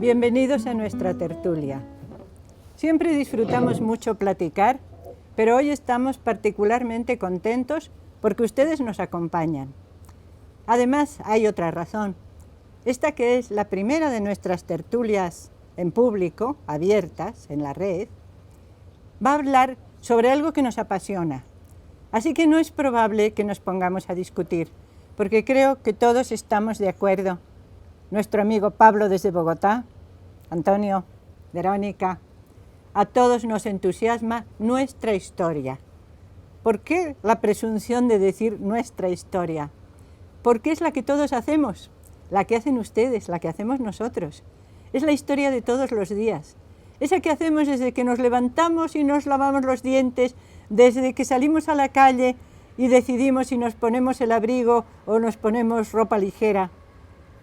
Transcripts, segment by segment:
Bienvenidos a nuestra tertulia. Siempre disfrutamos mucho platicar, pero hoy estamos particularmente contentos porque ustedes nos acompañan. Además, hay otra razón. Esta que es la primera de nuestras tertulias en público, abiertas, en la red, va a hablar sobre algo que nos apasiona. Así que no es probable que nos pongamos a discutir, porque creo que todos estamos de acuerdo. Nuestro amigo Pablo desde Bogotá, Antonio, Verónica, a todos nos entusiasma nuestra historia. ¿Por qué la presunción de decir nuestra historia? Porque es la que todos hacemos, la que hacen ustedes, la que hacemos nosotros. Es la historia de todos los días, esa que hacemos desde que nos levantamos y nos lavamos los dientes, desde que salimos a la calle y decidimos si nos ponemos el abrigo o nos ponemos ropa ligera.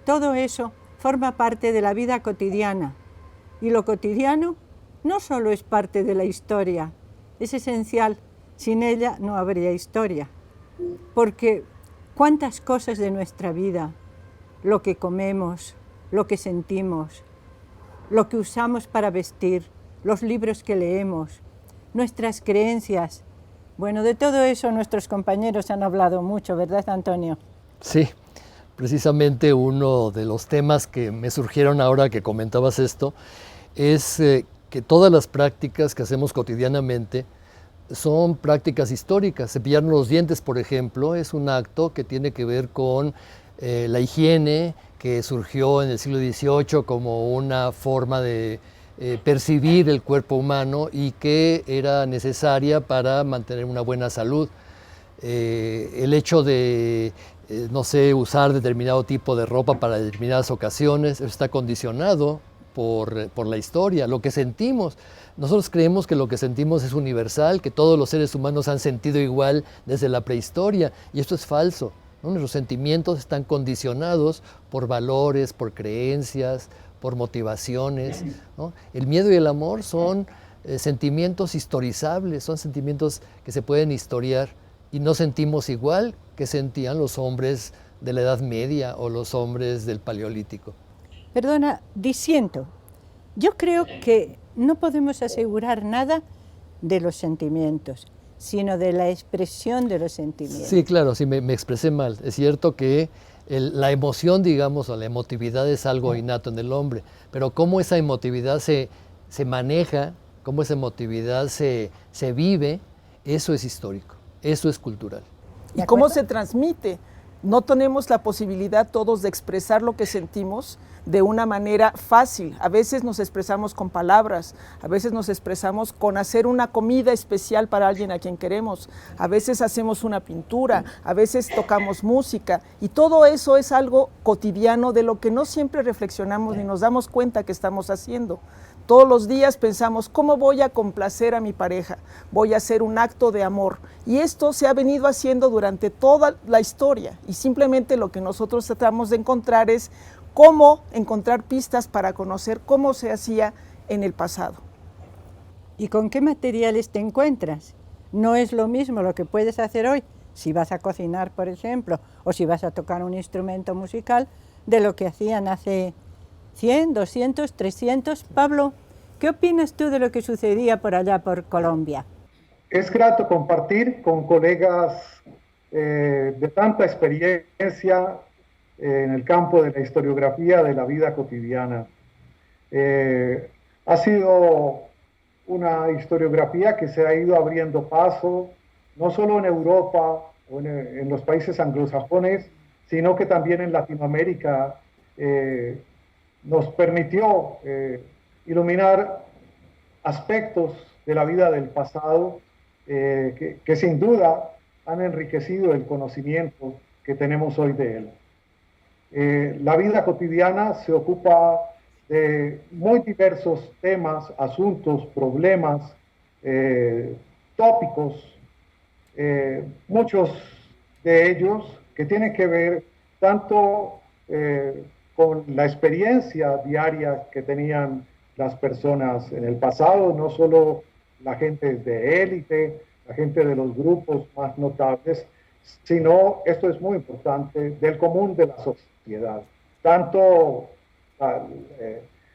Todo eso forma parte de la vida cotidiana. Y lo cotidiano no solo es parte de la historia, es esencial. Sin ella no habría historia. Porque cuántas cosas de nuestra vida, lo que comemos, lo que sentimos, lo que usamos para vestir, los libros que leemos, nuestras creencias. Bueno, de todo eso nuestros compañeros han hablado mucho, ¿verdad, Antonio? Sí. Precisamente uno de los temas que me surgieron ahora que comentabas esto es que todas las prácticas que hacemos cotidianamente son prácticas históricas. Cepillarnos los dientes, por ejemplo, es un acto que tiene que ver con la higiene, que surgió en el siglo XVIII como una forma de percibir el cuerpo humano y que era necesaria para mantener una buena salud. El hecho de no sé, usar determinado tipo de ropa para determinadas ocasiones, está condicionado por la historia, lo que sentimos. Nosotros creemos que lo que sentimos es universal, que todos los seres humanos han sentido igual desde la prehistoria, y esto es falso, ¿no? Nuestros sentimientos están condicionados por valores, por creencias, por motivaciones, ¿no? El miedo y el amor son sentimientos historizables, son sentimientos que se pueden historiar, y no sentimos igual que sentían los hombres de la Edad Media o los hombres del Paleolítico. Perdona, disiento. Yo creo que no podemos asegurar nada de los sentimientos, sino de la expresión de los sentimientos. Sí, claro, sí, me expresé mal. Es cierto que la emoción, digamos, o la emotividad es algo innato en el hombre, pero cómo esa emotividad se maneja, cómo esa emotividad se vive, eso es histórico, eso es cultural. ¿Y cómo se transmite? No tenemos la posibilidad todos de expresar lo que sentimos de una manera fácil. A veces nos expresamos con palabras, a veces nos expresamos con hacer una comida especial para alguien a quien queremos, a veces hacemos una pintura, a veces tocamos música, y todo eso es algo cotidiano de lo que no siempre reflexionamos ni nos damos cuenta que estamos haciendo. Todos los días pensamos, ¿cómo voy a complacer a mi pareja? Voy a hacer un acto de amor. Y esto se ha venido haciendo durante toda la historia. Y simplemente lo que nosotros tratamos de encontrar es cómo encontrar pistas para conocer cómo se hacía en el pasado. ¿Y con qué materiales te encuentras? No es lo mismo lo que puedes hacer hoy, si vas a cocinar, por ejemplo, o si vas a tocar un instrumento musical, de lo que hacían hace 100, 200, 300. Pablo, ¿qué opinas tú de lo que sucedía por allá, por Colombia? Es grato compartir con colegas de tanta experiencia en el campo de la historiografía de la vida cotidiana. Ha sido una historiografía que se ha ido abriendo paso, no solo en Europa o en los países anglosajones, sino que también en Latinoamérica. Nos permitió iluminar aspectos de la vida del pasado que sin duda han enriquecido el conocimiento que tenemos hoy de él. La vida cotidiana se ocupa de muy diversos temas, asuntos, problemas, tópicos, muchos de ellos que tienen que ver tanto con la experiencia diaria que tenían las personas en el pasado, no solo la gente de élite, la gente de los grupos más notables, sino, esto es muy importante, del común de la sociedad. Tanto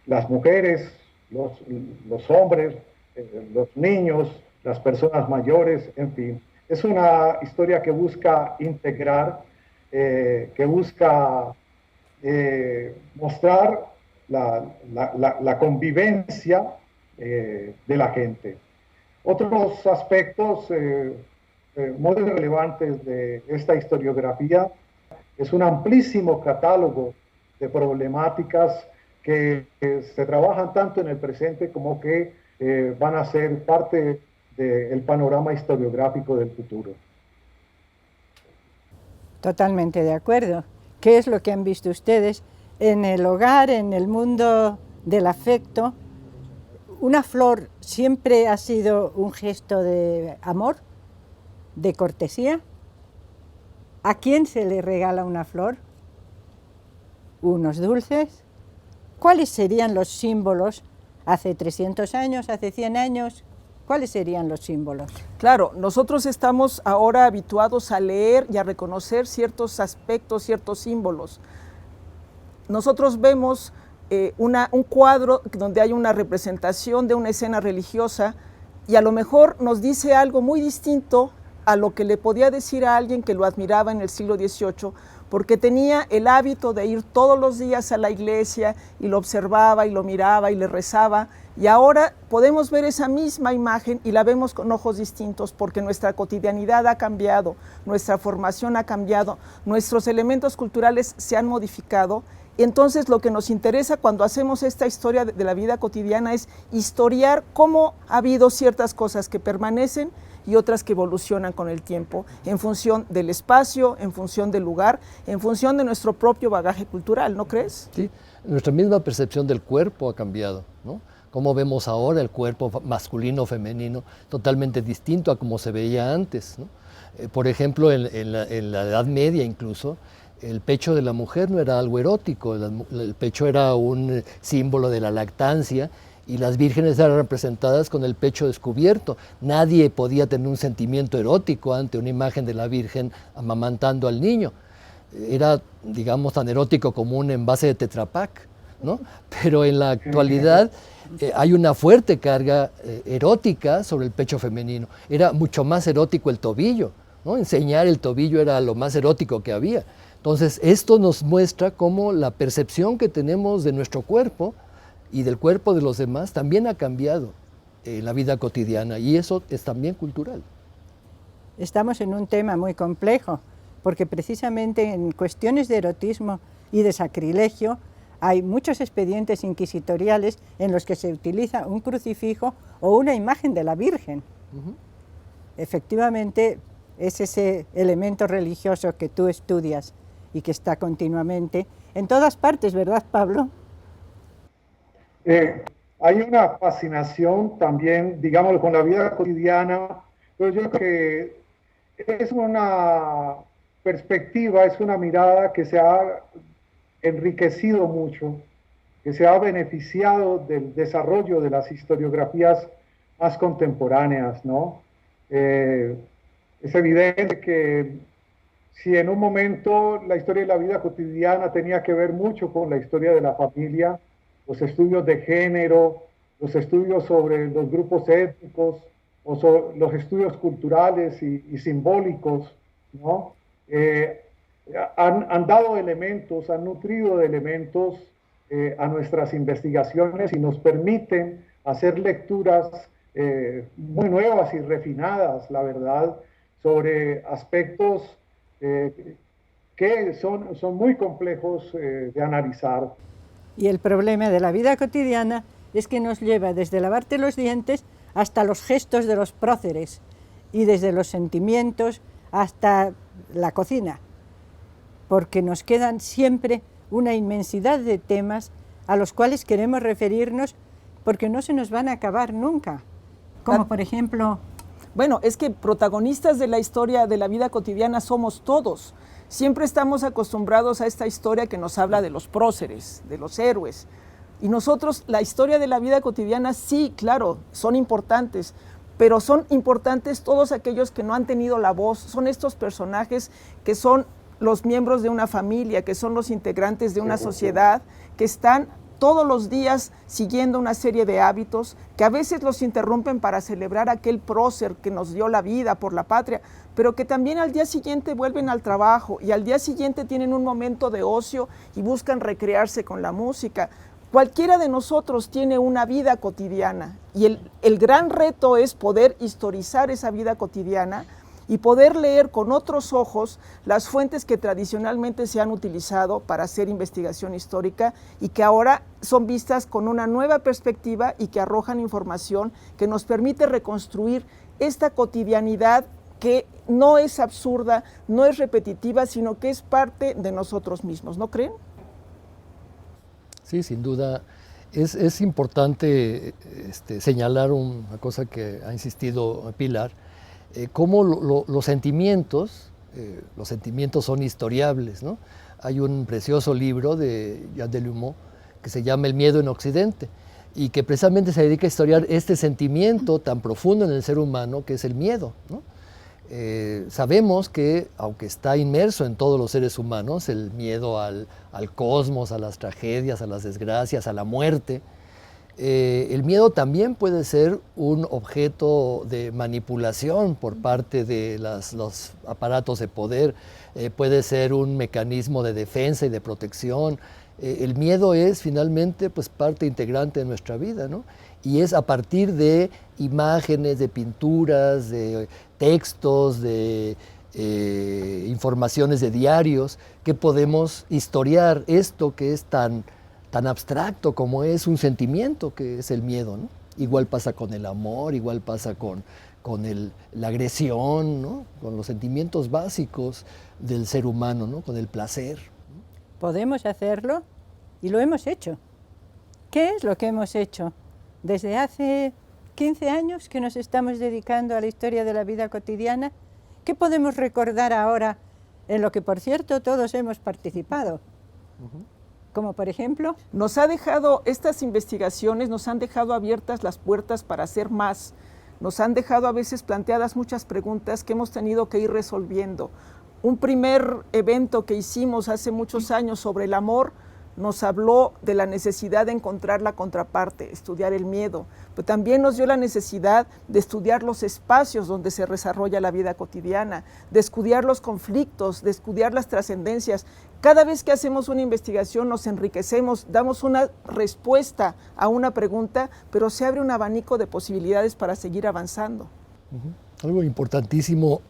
las mujeres, los hombres, los niños, las personas mayores, en fin. Es una historia que busca integrar, que busca mostrar la convivencia de la gente. Otros aspectos muy relevantes de esta historiografía es un amplísimo catálogo de problemáticas que se trabajan tanto en el presente como que van a ser parte del panorama historiográfico del futuro. Totalmente de acuerdo. ¿Qué es lo que han visto ustedes en el hogar, en el mundo del afecto? ¿Una flor siempre ha sido un gesto de amor, de cortesía? ¿A quién se le regala una flor? ¿Unos dulces? ¿Cuáles serían los símbolos hace 300 años, hace 100 años? ¿Cuáles serían los símbolos? Claro, nosotros estamos ahora habituados a leer y a reconocer ciertos aspectos, ciertos símbolos. Nosotros vemos un cuadro donde hay una representación de una escena religiosa y a lo mejor nos dice algo muy distinto a lo que le podía decir a alguien que lo admiraba en el siglo XVIII, porque tenía el hábito de ir todos los días a la iglesia y lo observaba y lo miraba y le rezaba. Y ahora podemos ver esa misma imagen y la vemos con ojos distintos porque nuestra cotidianidad ha cambiado, nuestra formación ha cambiado, nuestros elementos culturales se han modificado. Entonces lo que nos interesa cuando hacemos esta historia de la vida cotidiana es historiar cómo ha habido ciertas cosas que permanecen y otras que evolucionan con el tiempo, en función del espacio, en función del lugar, en función de nuestro propio bagaje cultural, ¿no crees? Sí, nuestra misma percepción del cuerpo ha cambiado, ¿no? Cómo vemos ahora el cuerpo masculino o femenino, totalmente distinto a como se veía antes, ¿no? Por ejemplo, en la Edad Media incluso, el pecho de la mujer no era algo erótico, el pecho era un símbolo de la lactancia y las vírgenes eran representadas con el pecho descubierto. Nadie podía tener un sentimiento erótico ante una imagen de la Virgen amamantando al niño. Era, digamos, tan erótico como un envase de Tetra Pak, ¿no? Pero en la actualidad hay una fuerte carga erótica sobre el pecho femenino. Era mucho más erótico el tobillo, ¿no? Enseñar el tobillo era lo más erótico que había. Entonces, esto nos muestra cómo la percepción que tenemos de nuestro cuerpo y del cuerpo de los demás también ha cambiado en la vida cotidiana, y eso es también cultural. Estamos en un tema muy complejo, porque precisamente en cuestiones de erotismo y de sacrilegio hay muchos expedientes inquisitoriales en los que se utiliza un crucifijo o una imagen de la Virgen. Efectivamente, es ese elemento religioso que tú estudias y que está continuamente en todas partes, ¿verdad, Pablo? Hay una fascinación también, digámoslo, con la vida cotidiana, pero yo creo que es una perspectiva, es una mirada que se ha enriquecido mucho, que se ha beneficiado del desarrollo de las historiografías más contemporáneas, ¿no? Es evidente que si en un momento la historia de la vida cotidiana tenía que ver mucho con la historia de la familia, los estudios de género, los estudios sobre los grupos étnicos, o sobre los estudios culturales y simbólicos, ¿no? Han dado elementos, han nutrido de elementos a nuestras investigaciones y nos permiten hacer lecturas muy nuevas y refinadas, la verdad, sobre aspectos que son muy complejos de analizar. Y el problema de la vida cotidiana es que nos lleva desde lavarte los dientes hasta los gestos de los próceres y desde los sentimientos hasta la cocina, porque nos quedan siempre una inmensidad de temas a los cuales queremos referirnos porque no se nos van a acabar nunca, como por ejemplo... Bueno, es que protagonistas de la historia de la vida cotidiana somos todos. Siempre estamos acostumbrados a esta historia que nos habla de los próceres, de los héroes. Y nosotros, la historia de la vida cotidiana, sí, claro, son importantes, pero son importantes todos aquellos que no han tenido la voz. Son estos personajes que son los miembros de una familia, que son los integrantes de una sociedad, que están todos los días siguiendo una serie de hábitos que a veces los interrumpen para celebrar a aquel prócer que nos dio la vida por la patria, pero que también al día siguiente vuelven al trabajo y al día siguiente tienen un momento de ocio y buscan recrearse con la música. Cualquiera de nosotros tiene una vida cotidiana y el gran reto es poder historizar esa vida cotidiana y poder leer con otros ojos las fuentes que tradicionalmente se han utilizado para hacer investigación histórica y que ahora son vistas con una nueva perspectiva y que arrojan información que nos permite reconstruir esta cotidianidad que no es absurda, no es repetitiva, sino que es parte de nosotros mismos, ¿no creen? Sí, sin duda. Es importante señalar una cosa que ha insistido Pilar, cómo los sentimientos son historiables, ¿no? Hay un precioso libro de Jean Delumeau que se llama El miedo en Occidente y que precisamente se dedica a historiar este sentimiento tan profundo en el ser humano que es el miedo, ¿no? Sabemos que, aunque está inmerso en todos los seres humanos, el miedo al cosmos, a las tragedias, a las desgracias, a la muerte, el miedo también puede ser un objeto de manipulación por parte de los aparatos de poder, puede ser un mecanismo de defensa y de protección. El miedo es finalmente pues, parte integrante de nuestra vida, ¿no? Y es a partir de imágenes, de pinturas, de textos, de informaciones de diarios, que podemos historiar esto que es tan abstracto como es un sentimiento que es el miedo, ¿no? Igual pasa con el amor, igual pasa con la agresión, ¿no? Con los sentimientos básicos del ser humano, ¿no? Con el placer. Podemos hacerlo y lo hemos hecho. ¿Qué es lo que hemos hecho? Desde hace 15 años que nos estamos dedicando a la historia de la vida cotidiana, ¿qué podemos recordar ahora en lo que, por cierto, todos hemos participado? Como por ejemplo... Estas investigaciones nos han dejado abiertas las puertas para hacer más. Nos han dejado a veces planteadas muchas preguntas que hemos tenido que ir resolviendo. Un primer evento que hicimos hace muchos años sobre el amor nos habló de la necesidad de encontrar la contraparte, estudiar el miedo, pero también nos dio la necesidad de estudiar los espacios donde se desarrolla la vida cotidiana, de estudiar los conflictos, de estudiar las trascendencias. Cada vez que hacemos una investigación nos enriquecemos, damos una respuesta a una pregunta, pero se abre un abanico de posibilidades para seguir avanzando. Algo importantísimo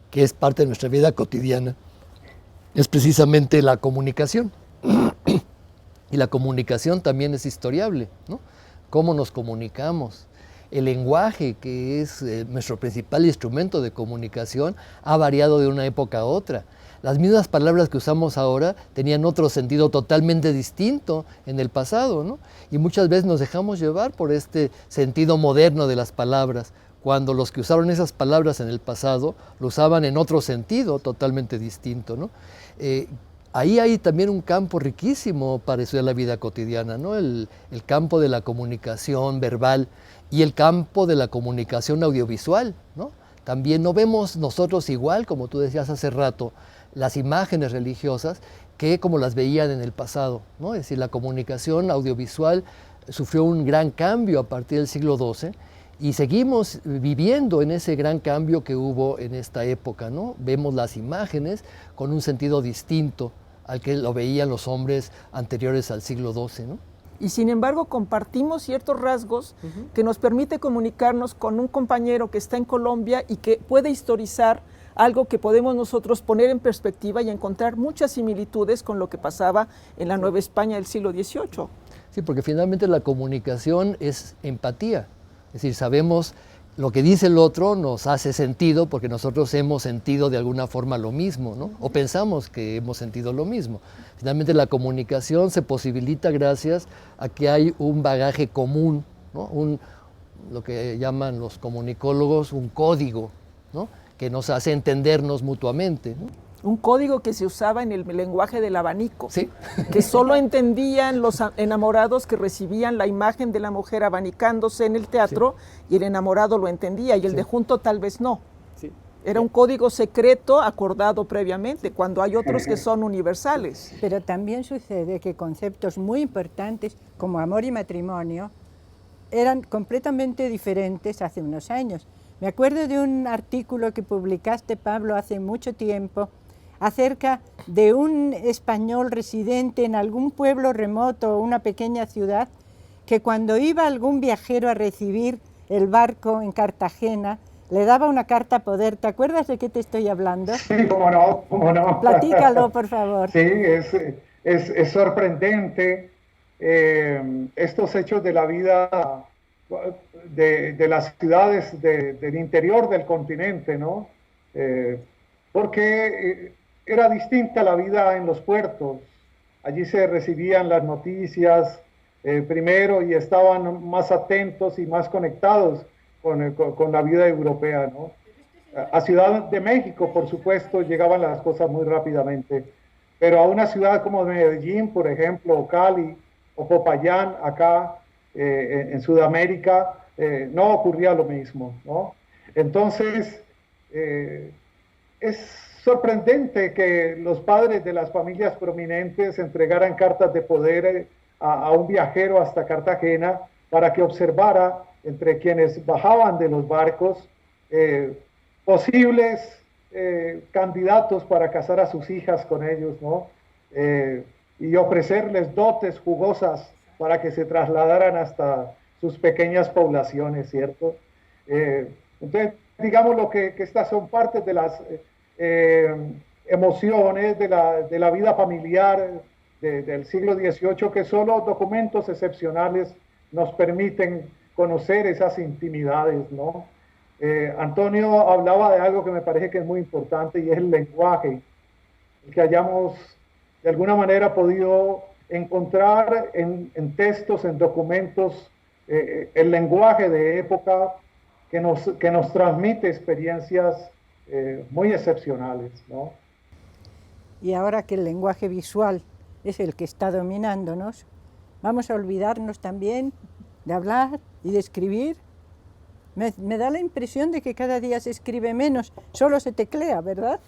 que es parte de nuestra vida cotidiana es precisamente la comunicación. Y la comunicación también es historiable, ¿no? Cómo nos comunicamos. El lenguaje, que es nuestro principal instrumento de comunicación, ha variado de una época a otra. Las mismas palabras que usamos ahora tenían otro sentido totalmente distinto en el pasado, ¿no? Y muchas veces nos dejamos llevar por este sentido moderno de las palabras, cuando los que usaron esas palabras en el pasado lo usaban en otro sentido totalmente distinto, ¿no? Ahí hay también un campo riquísimo para estudiar la vida cotidiana, ¿no? El campo de la comunicación verbal y el campo de la comunicación audiovisual, ¿no? También no vemos nosotros igual, como tú decías hace rato, las imágenes religiosas que como las veían en el pasado, ¿no? Es decir, la comunicación audiovisual sufrió un gran cambio a partir del siglo XII y seguimos viviendo en ese gran cambio que hubo en esta época, ¿no? Vemos las imágenes con un sentido distinto al que lo veían los hombres anteriores al siglo XII, ¿no? Y sin embargo compartimos ciertos rasgos que nos permite comunicarnos con un compañero que está en Colombia y que puede historizar algo que podemos nosotros poner en perspectiva y encontrar muchas similitudes con lo que pasaba en la Nueva España del siglo XVIII. Sí, porque finalmente la comunicación es empatía. Es decir, sabemos lo que dice el otro, nos hace sentido porque nosotros hemos sentido de alguna forma lo mismo, ¿no? O pensamos que hemos sentido lo mismo. Finalmente la comunicación se posibilita gracias a que hay un bagaje común, ¿no? Lo que llaman los comunicólogos un código, ¿no? Que nos hace entendernos mutuamente, ¿no? Un código que se usaba en el lenguaje del abanico, sí, que solo entendían los enamorados que recibían la imagen de la mujer abanicándose en el teatro, sí, y el enamorado lo entendía y el sí, de junto tal vez no. Sí. Era un código secreto acordado previamente, cuando hay otros que son universales. Pero también sucede que conceptos muy importantes como amor y matrimonio eran completamente diferentes hace unos años. Me acuerdo de un artículo que publicaste, Pablo, hace mucho tiempo, acerca de un español residente en algún pueblo remoto o una pequeña ciudad, que cuando iba algún viajero a recibir el barco en Cartagena, le daba una carta poder. ¿Te acuerdas de qué te estoy hablando? Sí, cómo no, cómo no. Platícalo, por favor. Sí, es sorprendente estos hechos de la vida de las ciudades del interior del continente, ¿no? Porque era distinta la vida en los puertos. Allí se recibían las noticias primero y estaban más atentos y más conectados con la vida europea, ¿no? A Ciudad de México, por supuesto, llegaban las cosas muy rápidamente, pero a una ciudad como Medellín, por ejemplo, o Cali, o Popayán, acá en Sudamérica, no ocurría lo mismo, ¿no? Entonces, es sorprendente que los padres de las familias prominentes entregaran cartas de poder a un viajero hasta Cartagena para que observara entre quienes bajaban de los barcos posibles candidatos para casar a sus hijas con ellos, ¿no? Y ofrecerles dotes jugosas para que se trasladaran hasta sus pequeñas poblaciones, ¿cierto? Entonces, digamos que estas son partes de las emociones de la vida familiar del siglo XVIII, que solo documentos excepcionales nos permiten conocer esas intimidades, ¿no? Antonio hablaba de algo que me parece que es muy importante y es el lenguaje, que hayamos de alguna manera podido encontrar en textos, en documentos, el lenguaje de época que nos transmite experiencias muy excepcionales, ¿no? Y ahora que el lenguaje visual es el que está dominándonos, vamos a olvidarnos también de hablar y de escribir. Me da la impresión de que cada día se escribe menos, solo se teclea, ¿verdad?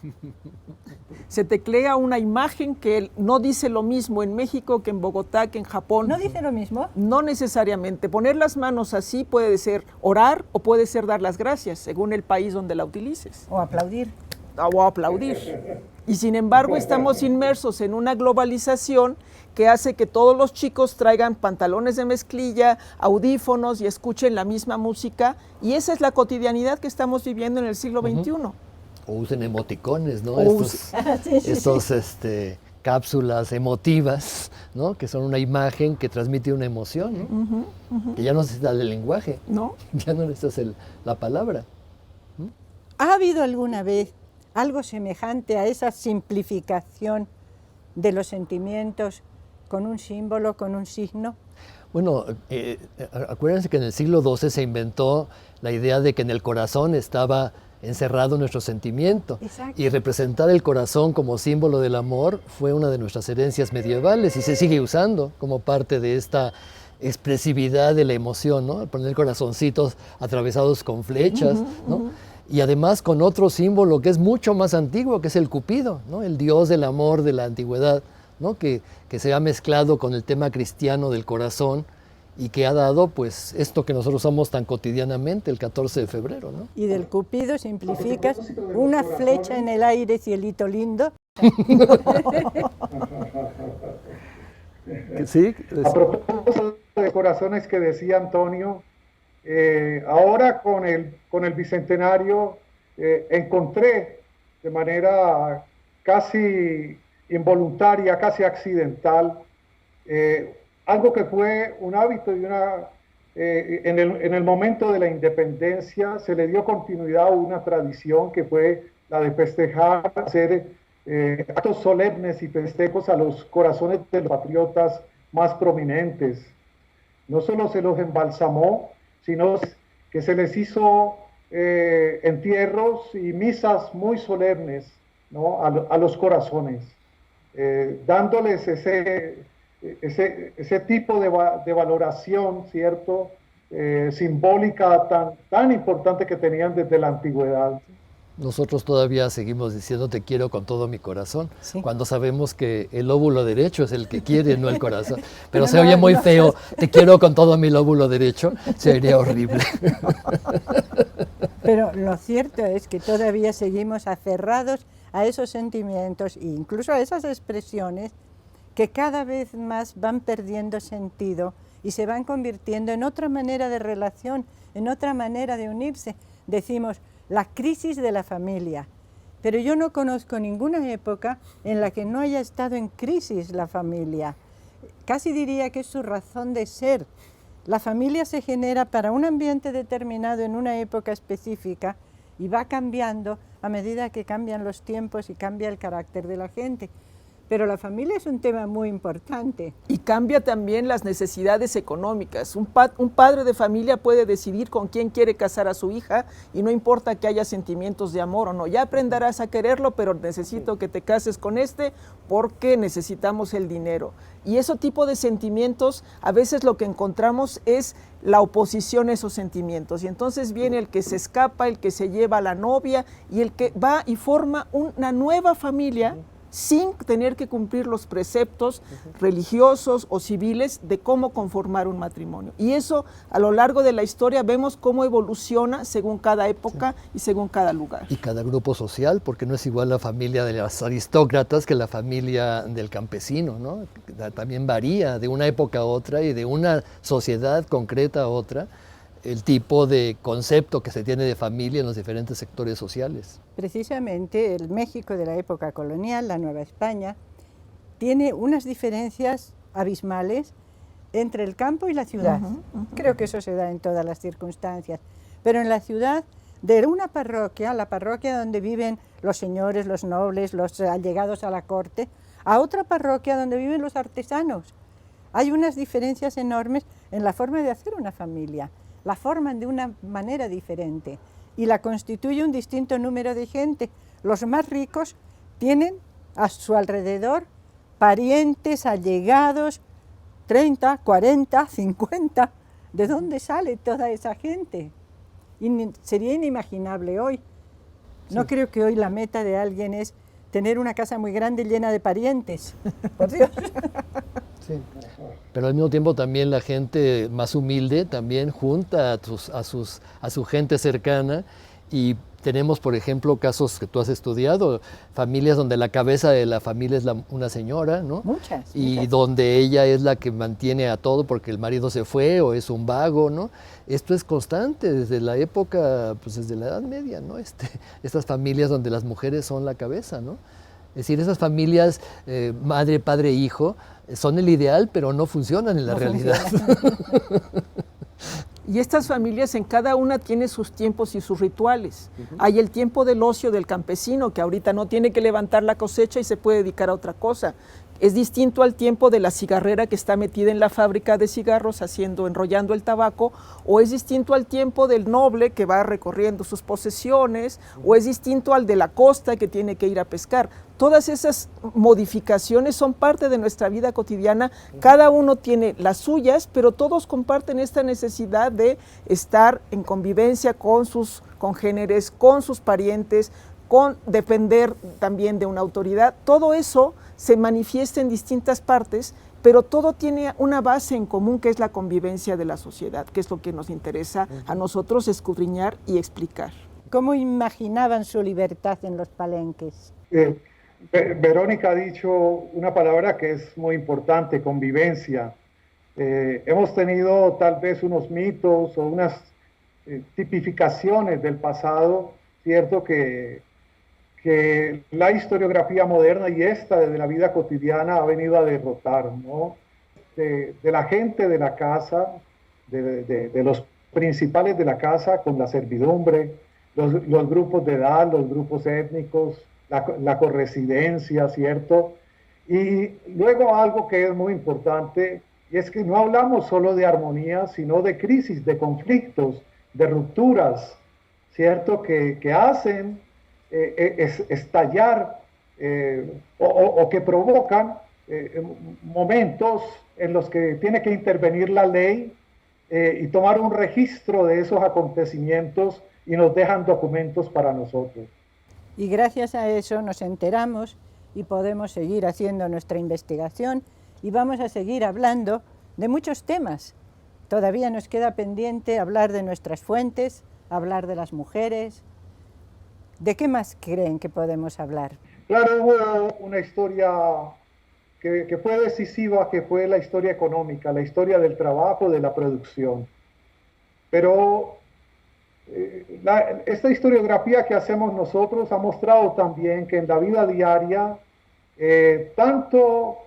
Se teclea una imagen que no dice lo mismo en México que en Bogotá, que en Japón. ¿No dice lo mismo? No necesariamente. Poner las manos así puede ser orar o puede ser dar las gracias, según el país donde la utilices. O aplaudir. O aplaudir. Y sin embargo estamos inmersos en una globalización que hace que todos los chicos traigan pantalones de mezclilla, audífonos y escuchen la misma música, y esa es la cotidianidad que estamos viviendo en el siglo XXI. O usen emoticones, ¿no? Sí. Estos cápsulas emotivas, ¿no? Que son una imagen que transmite una emoción, ¿no? Que ya no necesitas el lenguaje, ¿No? ya no necesitas la palabra. ¿Ha habido alguna vez algo semejante a esa simplificación de los sentimientos con un símbolo, con un signo? Bueno, acuérdense que en el siglo XII se inventó la idea de que en el corazón estaba encerrado nuestro sentimiento. Exacto. Y representar el corazón como símbolo del amor fue una de nuestras herencias medievales y se sigue usando como parte de esta expresividad de la emoción, ¿no? Poner corazoncitos atravesados con flechas, ¿no? Y además con otro símbolo que es mucho más antiguo, que es el Cupido, ¿no? El dios del amor de la antigüedad, ¿no? Que se ha mezclado con el tema cristiano del corazón y que ha dado pues esto que nosotros usamos tan cotidianamente el 14 de febrero, ¿no? Y del Cupido simplificas una flecha en el aire, cielito lindo. Sí. A propósito de corazones que decía Antonio, ahora con el bicentenario encontré de manera casi involuntaria, casi accidental, algo que fue un hábito y en el momento de la independencia se le dio continuidad a una tradición que fue la de festejar, hacer actos solemnes y festejos a los corazones de los patriotas más prominentes. No solo se los embalsamó, sino que se les hizo entierros y misas muy solemnes, ¿no? a los corazones, dándoles ese tipo de valoración, ¿cierto? Simbólica tan importante que tenían desde la antigüedad. Nosotros todavía seguimos diciendo te quiero con todo mi corazón, Sí. cuando sabemos que el lóbulo derecho es el que quiere, no el corazón. Pero se oye muy feo, te quiero con todo mi lóbulo derecho, se oiría horrible. Pero lo cierto es que todavía seguimos aferrados a esos sentimientos e incluso a esas expresiones que cada vez más van perdiendo sentido y se van convirtiendo en otra manera de relación, en otra manera de unirse. Decimos, la crisis de la familia, pero yo no conozco ninguna época en la que no haya estado en crisis la familia. Casi diría que es su razón de ser. La familia se genera para un ambiente determinado en una época específica y va cambiando a medida que cambian los tiempos y cambia el carácter de la gente. Pero la familia es un tema muy importante. Y cambia también las necesidades económicas. Un padre de familia puede decidir con quién quiere casar a su hija y no importa que haya sentimientos de amor o no. Ya aprenderás a quererlo, pero necesito que te cases con este porque necesitamos el dinero. Y ese tipo de sentimientos, a veces lo que encontramos es la oposición a esos sentimientos. Y entonces viene el que se escapa, el que se lleva a la novia y el que va y forma una nueva familia sin tener que cumplir los preceptos religiosos o civiles de cómo conformar un matrimonio. Y eso a lo largo de la historia vemos cómo evoluciona según cada época y según cada lugar. Y cada grupo social, porque no es igual la familia de los aristócratas que la familia del campesino, ¿no? También varía de una época a otra y de una sociedad concreta a otra el tipo de concepto que se tiene de familia en los diferentes sectores sociales. Precisamente el México de la época colonial, la Nueva España, tiene unas diferencias abismales entre el campo y la ciudad. Creo que eso se da en todas las circunstancias. Pero en la ciudad, de una parroquia, la parroquia donde viven los señores, los nobles, los allegados a la corte, a otra parroquia donde viven los artesanos. Hay unas diferencias enormes en la forma de hacer una familia. La forman de una manera diferente y la constituye un distinto número de gente. Los más ricos tienen a su alrededor parientes, allegados, 30, 40, 50. ¿De dónde sale toda esa gente? Sería inimaginable hoy. No creo que hoy la meta de alguien es tener una casa muy grande llena de parientes. Por Dios. Sí. Pero al mismo tiempo también la gente más humilde también junta a su gente cercana y tenemos, por ejemplo, casos que tú has estudiado, familias donde la cabeza de la familia es una señora, ¿no? Muchas. Y donde ella es la que mantiene a todo porque el marido se fue o es un vago, ¿no? Esto es constante desde la época, pues desde la Edad Media, ¿no? Estas familias donde las mujeres son la cabeza, ¿no? Es decir, esas familias, madre, padre, hijo, son el ideal, pero no funcionan en la realidad. Y estas familias en cada una tiene sus tiempos y sus rituales. Hay el tiempo del ocio del campesino, que ahorita no tiene que levantar la cosecha y se puede dedicar a otra cosa. Es distinto al tiempo de la cigarrera que está metida en la fábrica de cigarros enrollando el tabaco, o es distinto al tiempo del noble que va recorriendo sus posesiones, o es distinto al de la costa que tiene que ir a pescar. Todas esas modificaciones son parte de nuestra vida cotidiana, cada uno tiene las suyas, pero todos comparten esta necesidad de estar en convivencia con sus congéneres, con sus parientes, con depender también de una autoridad. Todo eso se manifiesta en distintas partes, pero todo tiene una base en común que es la convivencia de la sociedad, que es lo que nos interesa a nosotros escudriñar y explicar. ¿Cómo imaginaban su libertad en los palenques? Verónica ha dicho una palabra que es muy importante, convivencia. Hemos tenido tal vez unos mitos o unas tipificaciones del pasado, ¿cierto? Que la historiografía moderna y esta de la vida cotidiana ha venido a derrotar, ¿no? De la gente de la casa, de los principales de la casa con la servidumbre, los grupos de edad, los grupos étnicos, la corresidencia, ¿cierto? Y luego algo que es muy importante, y es que no hablamos solo de armonía, sino de crisis, de conflictos, de rupturas, ¿cierto? Que hacen estallar o que provocan momentos en los que tiene que intervenir la ley y tomar un registro de esos acontecimientos y nos dejan documentos para nosotros. Y gracias a eso nos enteramos y podemos seguir haciendo nuestra investigación y vamos a seguir hablando de muchos temas. Todavía nos queda pendiente hablar de nuestras fuentes, hablar de las mujeres. ¿De qué más creen que podemos hablar? Claro, hubo una historia que fue decisiva, que fue la historia económica, la historia del trabajo, de la producción. Pero esta historiografía que hacemos nosotros ha mostrado también que en la vida diaria, tanto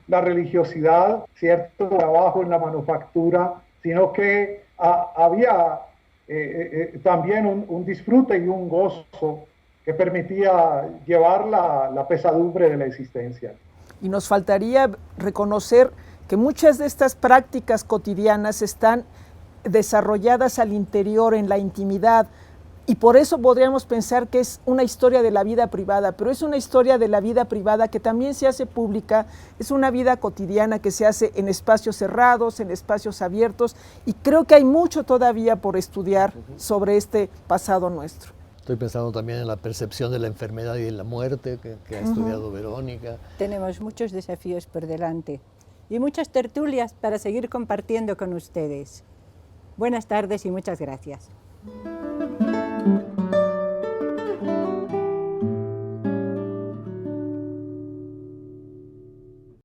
la religiosidad, cierto trabajo en la manufactura, sino que había también un disfrute y un gozo que permitía llevar la pesadumbre de la existencia. Y nos faltaría reconocer que muchas de estas prácticas cotidianas están desarrolladas al interior, en la intimidad, y por eso podríamos pensar que es una historia de la vida privada, pero es una historia de la vida privada que también se hace pública, es una vida cotidiana que se hace en espacios cerrados, en espacios abiertos, y creo que hay mucho todavía por estudiar sobre este pasado nuestro. Estoy pensando también en la percepción de la enfermedad y de la muerte que ha estudiado Verónica. Tenemos muchos desafíos por delante y muchas tertulias para seguir compartiendo con ustedes. Buenas tardes y muchas gracias.